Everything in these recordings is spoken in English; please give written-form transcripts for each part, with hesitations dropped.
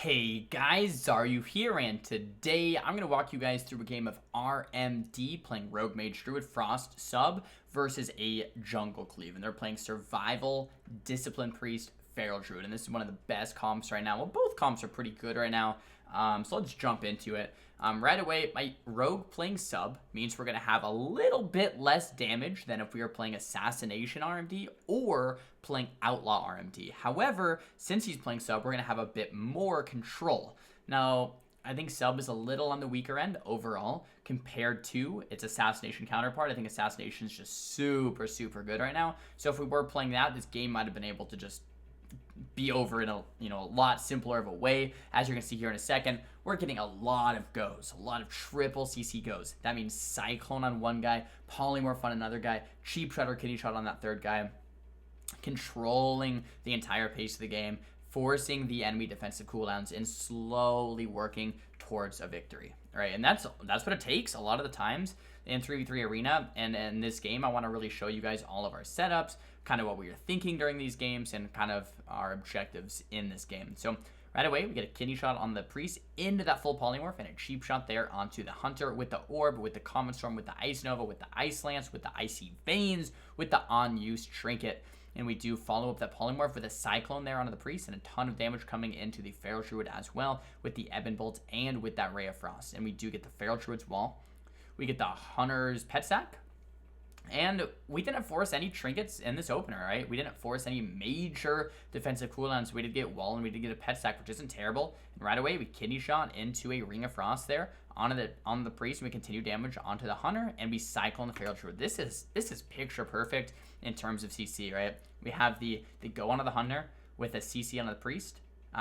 Hey guys, Xaryu here, and today I'm going to walk you guys through a game of RMD playing Rogue Mage Druid Frost sub versus a Jungle Cleave, and they're playing Survival, Discipline Priest, Feral Druid, and this is one of the best comps right now. Well, both comps are pretty good right now, so let's jump into it. Right away, my Rogue playing sub means we're going to have a little bit less damage than if we were playing Assassination RMD or playing Outlaw RMD. However, since he's playing sub, we're going to have a bit more control. Now, I think sub is a little on the weaker end overall compared to its Assassination counterpart. I think Assassination is just super, super good right now. So if we were playing that, this game might have been able to just be over in a lot simpler of a way. As you're gonna see here in a second, we're getting a lot of goes, a lot of triple CC goes. That means Cyclone on one guy, Polymorph on another guy, Cheap Shot or Kitty Shot on that third guy, controlling the entire pace of the game, forcing the enemy defensive cooldowns, and slowly working towards a victory. All right, and that's what it takes a lot of the times in 3v3 arena. And in this game, I want to really show you guys all of our setups, kind of what we were thinking during these games, and kind of our objectives in this game. So right away, we get a kidney shot on the priest into that full polymorph, and a cheap shot there onto the hunter with the orb, with the common storm, with the ice nova, with the ice lance, with the icy veins, with the on-use trinket. And we do follow up that polymorph with a cyclone there onto the priest, and a ton of damage coming into the feral druid as well with the ebon bolt and with that ray of frost. And we do get the feral druid's wall. We get the hunter's pet sack. And we didn't force any trinkets in this opener, right? We didn't force any major defensive cooldowns. We did get wall, and we did get a pet sack, which isn't terrible. And right away, we kidney shot into a ring of frost there on the priest, and we continue damage onto the hunter, and we cyclone the feral druid. This is picture perfect in terms of CC, right? We have the go onto the hunter with a CC onto the priest,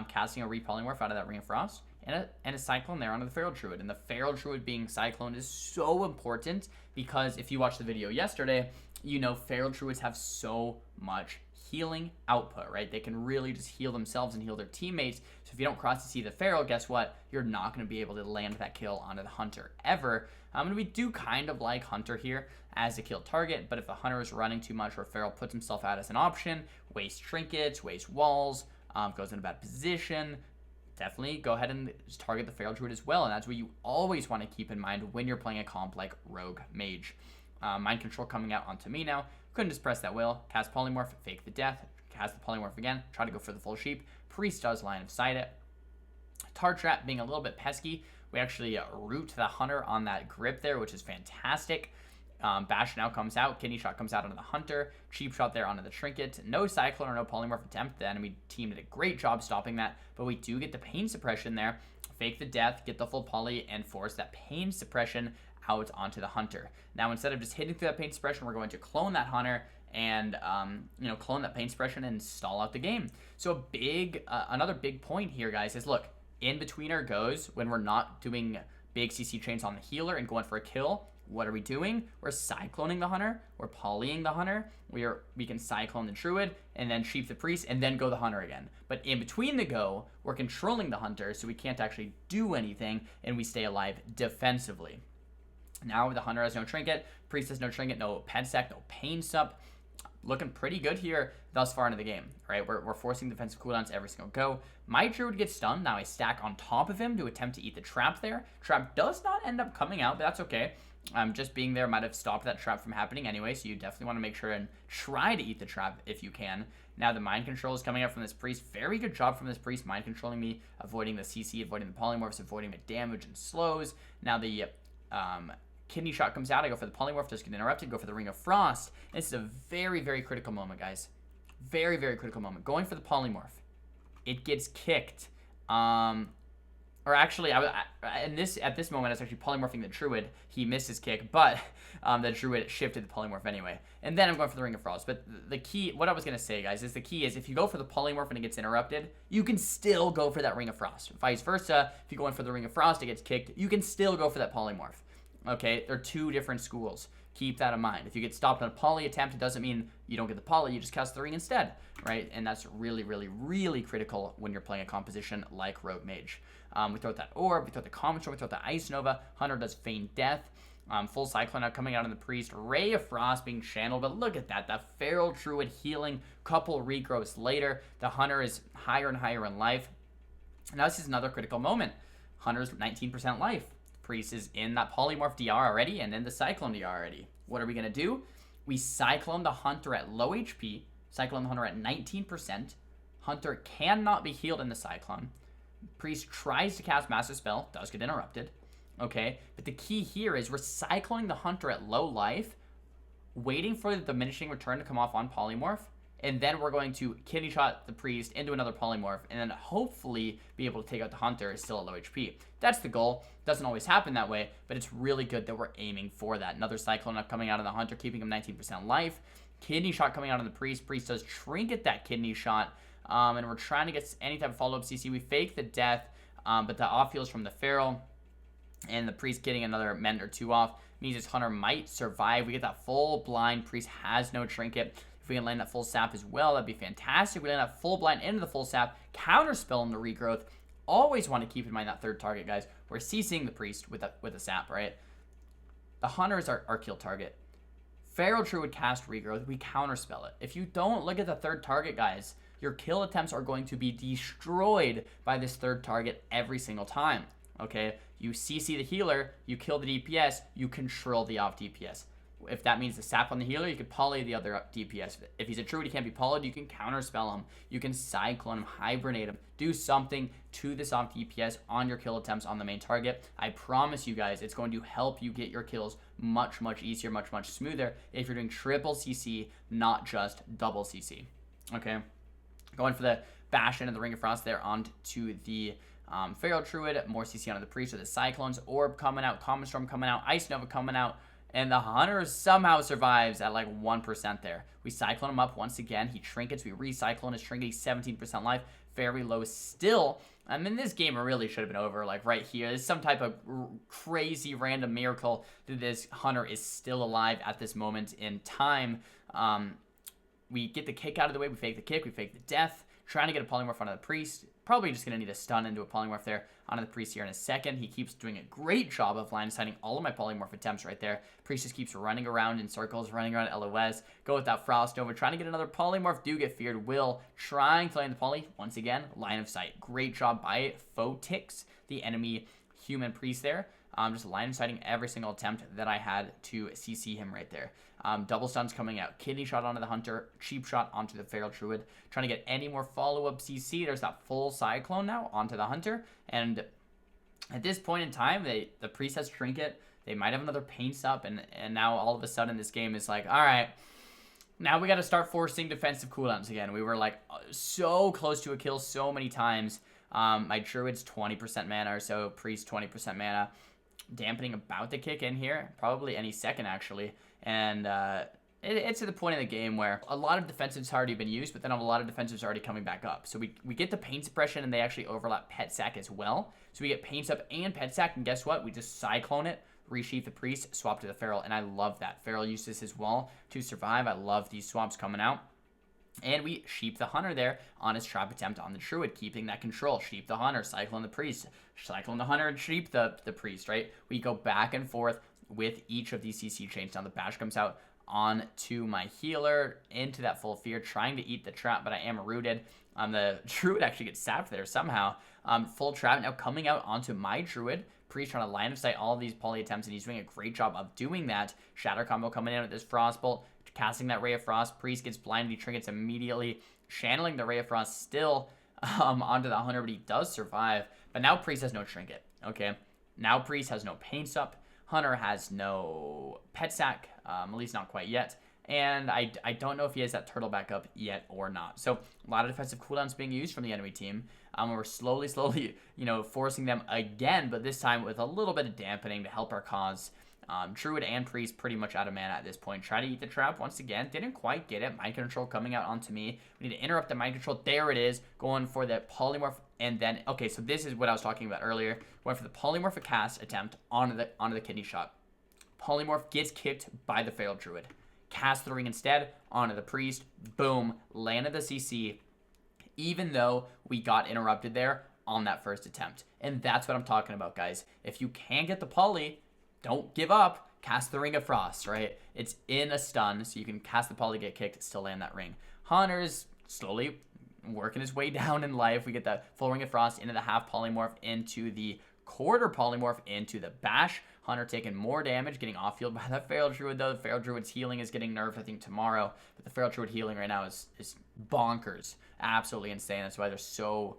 casting a repolymorph out of that ring of frost, and a cyclone there onto the feral druid. And the feral druid being cyclone is so important because if you watched the video yesterday, you know feral druids have so much healing output, right? They can really just heal themselves and heal their teammates. So if you don't cross CC the feral, guess what? You're not going to be able to land that kill onto the hunter ever. And we do kind of like hunter here as a kill target, but if the hunter is running too much or feral puts himself out as an option, waste trinkets, waste walls, goes in a bad position, definitely go ahead and target the feral druid as well. And that's what you always want to keep in mind when you're playing a comp like Rogue Mage. Mind control coming out onto me now. Couldn't just press that will. Cast polymorph, fake the death, cast the polymorph again, try to go for the full sheep. Priest does line of sight it. Tar trap being a little bit pesky. We actually root the hunter on that grip there, which is fantastic. Bash now comes out. Kidney shot comes out onto the hunter. Cheap shot there onto the trinket. No cyclone or no polymorph attempt. The enemy team did a great job stopping that, but we do get the pain suppression there. Fake the death, get the full poly, and force that pain suppression out onto the hunter. Now, instead of just hitting through that pain suppression, we're going to clone that hunter and clone that pain suppression and stall out the game. So another big point here, guys, is look, in between our goes, when we're not doing big CC chains on the healer and going for a kill, what are we doing? We're cycloning the hunter, we're polying the hunter, we can cyclone the druid, and then sheep the priest, and then go the hunter again. But in between the go, we're controlling the hunter, so we can't actually do anything, and we stay alive defensively. Now the hunter has no trinket, priest has no trinket, no pet sack, no pain sup. Looking pretty good here thus far into the game, right? We're forcing defensive cooldowns every single go. My druid gets stunned. Now I stack on top of him to attempt to eat the trap there. Trap does not end up coming out, but that's okay. Just being there might have stopped that trap from happening anyway, so you definitely want to make sure and try to eat the trap if you can. Now the mind control is coming up from this priest. Very good job from this priest, mind controlling me, avoiding the CC, avoiding the polymorphs, avoiding the damage and slows. Now the kidney shot comes out. I go for the polymorph, just get interrupted, go for the ring of frost. This is a very, very critical moment, guys. Very, very critical moment. Going for the polymorph. It gets kicked. Or actually, at this moment, it's actually polymorphing the druid. He missed his kick, but the druid shifted the polymorph anyway. And then I'm going for the ring of frost. But the key, what I was going to say, guys, is the key is if you go for the polymorph and it gets interrupted, you can still go for that ring of frost. Vice versa, if you go in for the ring of frost, it gets kicked, you can still go for that polymorph. Okay, they're two different schools. Keep that in mind. If you get stopped on a poly attempt, it doesn't mean you don't get the poly, you just cast the ring instead, right? And that's really, really, really critical when you're playing a composition like Rogue Mage. We throw out that orb, we throw out the common storm, we throw out the ice nova. Hunter does feign death. Full cyclone now coming out on the priest. Ray of frost being channeled, but look at that. The feral druid healing. Couple regrowths later. The hunter is higher and higher in life. Now this is another critical moment. Hunter's 19% life. Priest is in that Polymorph DR already and in the Cyclone DR already. What are we going to do? We Cyclone the Hunter at low HP. Cyclone the Hunter at 19%. Hunter cannot be healed in the Cyclone. Priest tries to cast Master Spell. Does get interrupted. Okay, but the key here is we're Cycloning the Hunter at low life, waiting for the diminishing return to come off on Polymorph, and then we're going to kidney shot the Priest into another Polymorph, and then hopefully be able to take out the Hunter still at low HP. That's the goal. Doesn't always happen that way, but it's really good that we're aiming for that. Another Cyclone up coming out of the Hunter, keeping him 19% life. Kidney shot coming out of the Priest. Priest does trinket that kidney shot, and we're trying to get any type of follow-up CC. We fake the death, but the off heals from the Feral, and the Priest getting another Mend or 2 off means this Hunter might survive. We get that full blind. Priest has no trinket. If we can land that full sap as well, that'd be fantastic. We land that full blind into the full sap, counterspell in the regrowth. Always want to keep in mind that third target, guys. We're CCing the Priest with a sap, right? The Hunter is our kill target. Feral Druid cast regrowth, we counterspell it. If you don't look at the third target, guys, your kill attempts are going to be destroyed by this third target every single time. Okay, you CC the healer, you kill the DPS, you control the off DPS. If that means the sap on the healer, you could poly the other DPS. If he's a druid, he can't be polyed, you can counterspell him. You can cyclone him, hibernate him. Do something to this off DPS on your kill attempts on the main target. I promise you guys, it's going to help you get your kills much, much easier, much, much smoother if you're doing triple CC, not just double CC. Okay, going for the bash into the Ring of Frost there onto the Feral Druid, more CC onto the Priest with the Cyclones, Orb coming out, Common Storm coming out, Ice Nova coming out, and the Hunter somehow survives at like 1% there. We Cyclone him up once again. He trinkets. We recyclone his trinket. 17% life. Very low still. I mean, this game really should have been over like right here. There's some type of crazy random miracle that this Hunter is still alive at this moment in time. We get the kick out of the way. We fake the kick. We fake the death. Trying to get a Polymorph onto the Priest. Probably just going to need a stun into a Polymorph there onto the Priest here in a second. He keeps doing a great job of line sighting all of my Polymorph attempts right there. Priest just keeps running around in circles, running around LOS. Go with that Frost Nova. Trying to get another Polymorph. Do get feared. Will trying to land the Poly. Once again, line of sight. Great job by Photix, the enemy human Priest there. Just line of sighting every single attempt that I had to CC him right there. Double stuns coming out. Kidney shot onto the Hunter. Cheap shot onto the Feral Druid. Trying to get any more follow-up CC. There's that full Cyclone now onto the Hunter. And at this point in time, the Priest has Trinket. They might have another Paints up. And now all of a sudden this game is like, all right, now we got to start forcing defensive cooldowns again. We were like so close to a kill so many times. My Druid's 20% mana or so. Priest 20% mana. Dampening about to kick in here, probably any second actually, and it's to the point in the game where a lot of defensives already been used, but then a lot of defensives already coming back up. So we get the pain suppression, and they actually overlap pet sack as well. So we get paints up and pet sack, and guess what? We just cyclone it, resheath the Priest, swap to the Feral, and I love that. Feral uses his wall to survive. I love these swaps coming out. And we sheep the Hunter there on his trap attempt on the Druid, keeping that control. Sheep the Hunter, Cyclone the Priest, Cyclone the Hunter, and sheep the Priest, right? We go back and forth with each of these CC chains. Now the bash comes out onto my healer, into that full fear, trying to eat the trap, but I am rooted. The Druid actually gets sapped there somehow. Full trap now coming out onto my Druid. Priest trying to line of sight all of these poly attempts, and he's doing a great job of doing that. Shatter combo coming in with this Frostbolt. Casting that Ray of Frost. Priest gets blinded. He trinkets immediately. Channeling the Ray of Frost still onto the Hunter, but he does survive. But now Priest has no trinket. Okay. Now Priest has no paints up. Hunter has no pet sack. At least not quite yet. And I don't know if he has that turtle back up yet or not. So a lot of defensive cooldowns being used from the enemy team. We're slowly, forcing them again, but this time with a little bit of dampening to help our cause. Druid and Priest pretty much out of mana at this point. Try to eat the trap once again. Didn't quite get it. Mind Control coming out onto me. We need to interrupt the Mind Control. There it is. Going for the Polymorph. And then, okay, so this is what I was talking about earlier. Going for the Polymorphic cast attempt onto the kidney shot. Polymorph gets kicked by the Feral Druid. Cast the ring instead onto the Priest. Boom. Landed the CC. Even though we got interrupted there on that first attempt. And that's what I'm talking about, guys. If you can get the poly, don't give up. Cast the Ring of Frost, right? It's in a stun, so you can cast the poly, get kicked, still land that ring. Hunter's slowly working his way down in life. We get the full Ring of Frost into the half polymorph, into the quarter polymorph, into the bash. Hunter taking more damage, getting off field by the Feral Druid, though. The Feral Druid's healing is getting nerfed, I think, tomorrow. But the Feral Druid healing right now is bonkers. Absolutely insane. That's why they're so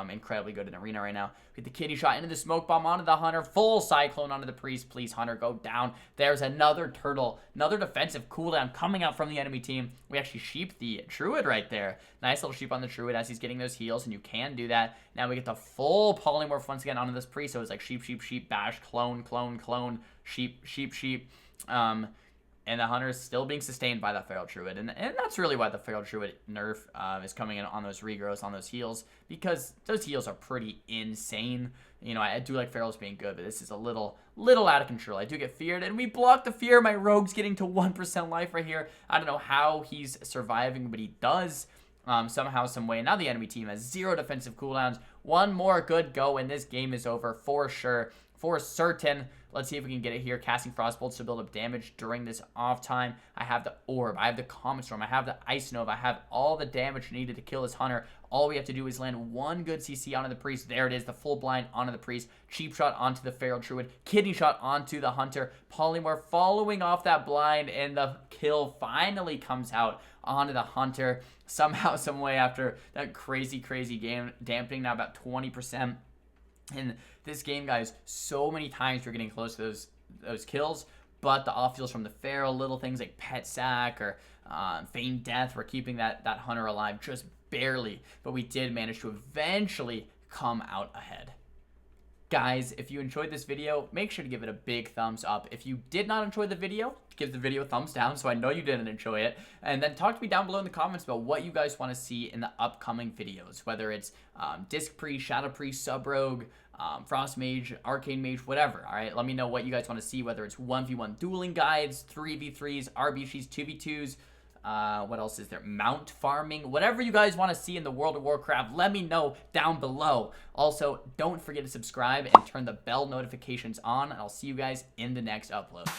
incredibly good in arena right now. Get the kitty shot into the smoke bomb onto the Hunter. Full cyclone onto the priest. Please, Hunter, go down. There's another turtle. Another defensive cooldown coming out from the enemy team. We actually sheep the Druid right there. Nice little sheep on the Druid as he's getting those heals, and you can do that. Now we get the full polymorph once again onto this priest. So it's like sheep, sheep, sheep, bash, clone, clone, clone, sheep, sheep, sheep. And the Hunter is still being sustained by that Feral Druid. And that's really why the Feral Druid nerf is coming in on those regrowths, on those heals. Because those heals are pretty insane. You know, I do like Ferals being good, but this is a little out of control. I do get feared, and we block the fear. My Rogue's getting to 1% life right here. I don't know how he's surviving, but he does somehow, some way. Now the enemy team has 0 defensive cooldowns. One more good go, and this game is over for sure. For certain. Let's see if we can get it here. Casting Frostbolts to build up damage during this off time. I have the Orb. I have the Comet Storm. I have the Ice Nova. I have all the damage needed to kill this Hunter. All we have to do is land one good CC onto the Priest. There it is. The full blind onto the Priest. Cheap shot onto the Feral Druid. Kidney shot onto the Hunter. Polymorph following off that blind. And the kill finally comes out onto the Hunter. Somehow, some way, after that crazy game. Dampening now about 20%. In this game, guys, so many times we're getting close to those kills, but the off heals from the Feral, little things like Pet Sack or Feigned Death, we're keeping that Hunter alive just barely, but we did manage to eventually come out ahead. Guys, if you enjoyed this video, make sure to give it a big thumbs up. If you did not enjoy the video, give the video a thumbs down so I know you didn't enjoy it. And then talk to me down below in the comments about what you guys want to see in the upcoming videos, whether it's Disc Priest, Shadow Priest, Sub Rogue, Frost Mage, Arcane Mage, whatever. All right, let me know what you guys want to see, whether it's 1v1 dueling guides, 3v3s, RBGs, 2v2s. What else is there? Mount farming, whatever you guys want to see in the World of Warcraft, let me know down below. Also, don't forget to subscribe and turn the bell notifications on, and I'll see you guys in the next upload.